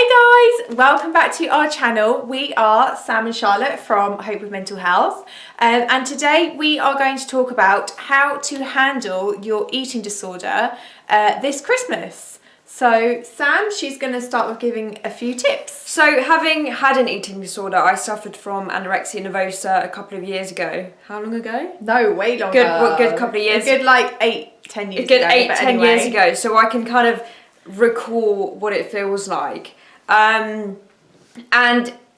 Hey guys, welcome back to our channel. We are Sam and Charlotte from Hope with Mental Health, and today we are going to talk about how to handle your eating disorder this Christmas. So Sam, she's going to start with giving a few tips. So having had an eating disorder, I suffered from anorexia nervosa a couple of years ago. How long ago? No, way longer. Good couple of years. A good like 8-10 years ago. A good 8-10 years ago. So I can kind of recall what it feels like. And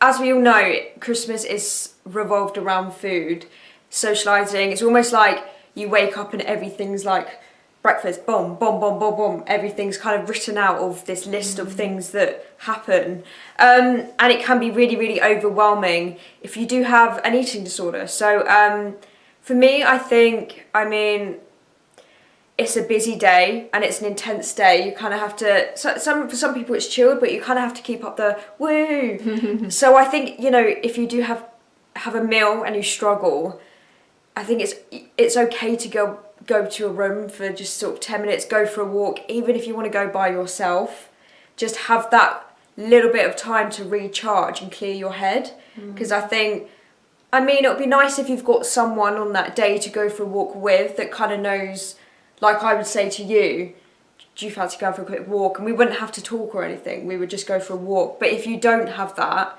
as we all know, Christmas is revolved around food, socialising. It's almost like you wake up and everything's like breakfast, boom, boom, boom, boom, boom. Everything's kind of written out of this list of things that happen. And it can be really, really overwhelming if you do have an eating disorder. So for me, it's a busy day and it's an intense day. You kind of have to, for some people it's chilled, but you kind of have to keep up the woo. So I think, you know, if you do have a meal and you struggle, I think it's okay to go to a room for just sort of 10 minutes, go for a walk, even if you want to go by yourself. Just have that little bit of time to recharge and clear your head. Because it would be nice if you've got someone on that day to go for a walk with that kind of knows. Like I would say to you, do you fancy going for a quick walk? And we wouldn't have to talk or anything. We would just go for a walk. But if you don't have that,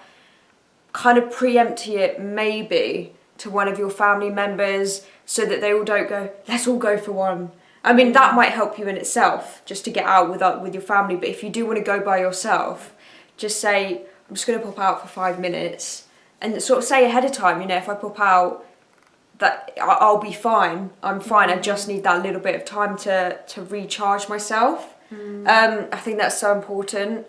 kind of preempt it maybe to one of your family members so that they all don't go, let's all go for one. I mean, that might help you in itself, just to get out with your family. But if you do want to go by yourself, just say, I'm just going to pop out for 5 minutes. And sort of say ahead of time, you know, if I pop out, that I'll be fine. I'm fine. I just need that little bit of time to recharge myself. I think that's so important.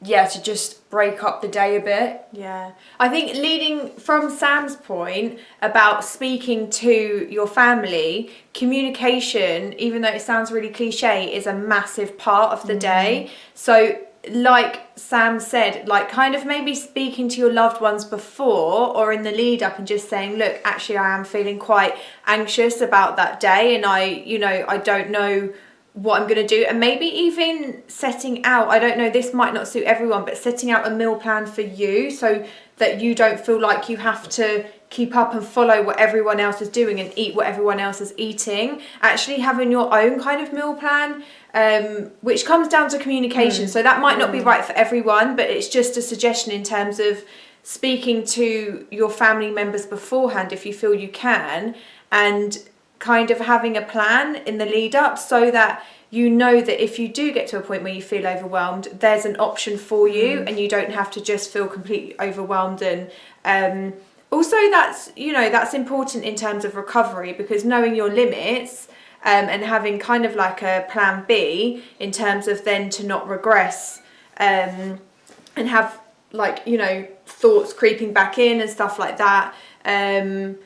To just break up the day a bit. Yeah. I think leading from Sam's point about speaking to your family, communication, even though it sounds really cliche, is a massive part of the day. So like Sam said, like kind of maybe speaking to your loved ones before or in the lead up and just saying, look, actually I am feeling quite anxious about that day and I don't know what I'm going to do. And maybe even setting out, I don't know, this might not suit everyone, but setting out a meal plan for you so that you don't feel like you have to keep up and follow what everyone else is doing and eat what everyone else is eating. Actually having your own kind of meal plan, which comes down to communication. So that might not be right for everyone, but it's just a suggestion in terms of speaking to your family members beforehand if you feel you can, and kind of having a plan in the lead up so that you know that if you do get to a point where you feel overwhelmed, there's an option for you and you don't have to just feel completely overwhelmed. And also that's important in terms of recovery, because knowing your limits and having kind of like a plan B in terms of then to not regress and have thoughts creeping back in and stuff like that. And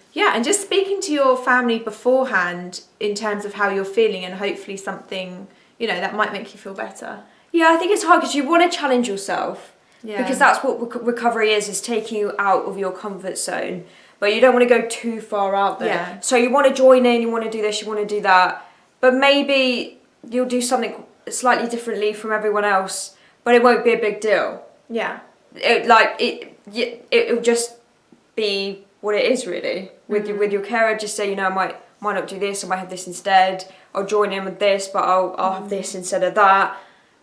just speaking to your family beforehand in terms of how you're feeling, and hopefully something, that might make you feel better. Yeah, I think it's hard because you want to challenge yourself. Yeah. Because that's what recovery is taking you out of your comfort zone. But you don't want to go too far out there. Yeah. So you want to join in, you want to do this, you want to do that. But maybe you'll do something slightly differently from everyone else, but it won't be a big deal. Yeah. It'll just be what it is really. With your carer, just say, I might not do this, I might have this instead. I'll join in with this, but I'll have this instead of that.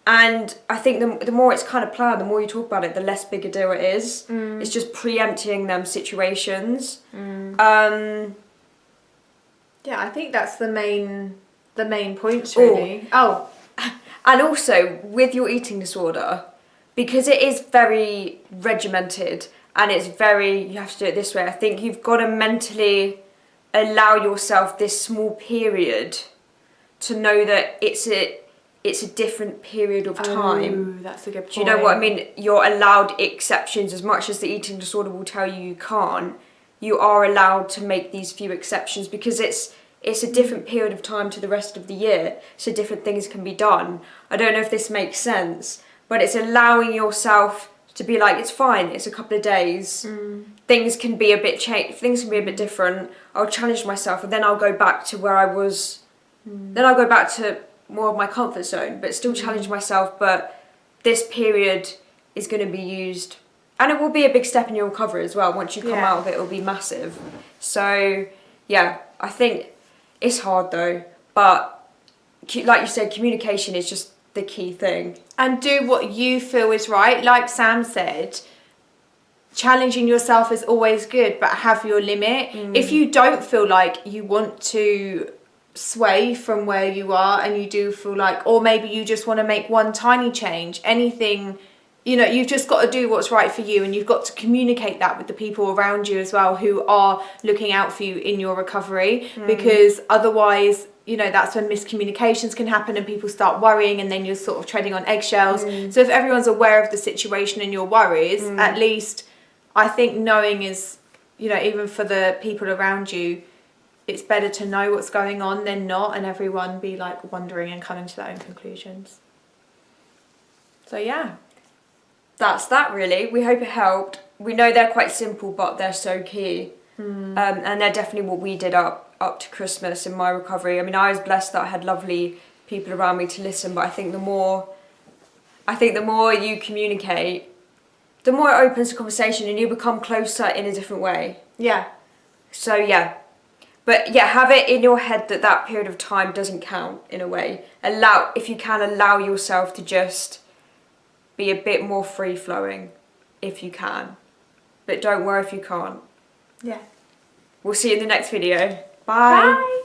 And I think the more it's kind of planned, the more you talk about it, the less big a deal it is. It's just preempting them situations. I think that's the main points really. And also with your eating disorder, because it is very regimented and it's you have to do it this way, I think you've got to mentally allow yourself this small period to know that it's a different period of time. Oh, that's a good point. Do you know what I mean? You're allowed exceptions. As much as the eating disorder will tell you can't, you are allowed to make these few exceptions because it's a different period of time to the rest of the year, so different things can be done. I don't know if this makes sense, but it's allowing yourself to be like, it's fine, it's a couple of days, things can be a bit things can be a bit different, I'll challenge myself and then I'll go back to where I was, then I'll go back to more of my comfort zone, but still challenge myself, but this period is going to be used, and it will be a big step in your recovery as well. Once you come out of it, it'll be massive. So yeah, I think it's hard though, but like you said, communication is just the key thing. And do what you feel is right. Like Sam said, challenging yourself is always good, but have your limit. If you don't feel like you want to sway from where you are, and you do feel like, or maybe you just want to make one tiny change, anything, you know, you've just got to do what's right for you, and you've got to communicate that with the people around you as well who are looking out for you in your recovery, because otherwise, you know, that's when miscommunications can happen and people start worrying, and then you're sort of treading on eggshells. So if everyone's aware of the situation and your worries, at least I think knowing is, you know, even for the people around you, it's better to know what's going on than not, and everyone be like wondering and coming to their own conclusions. So yeah. That's that really. We hope it helped. We know they're quite simple, but they're so key. And they're definitely what we did up to Christmas in my recovery. I mean, I was blessed that I had lovely people around me to listen, but I think the more you communicate, the more it opens the conversation and you become closer in a different way. Yeah. So yeah. But yeah, have it in your head that that period of time doesn't count in a way. If you can, allow yourself to just be a bit more free-flowing if you can. But don't worry if you can't. Yeah. We'll see you in the next video. Bye.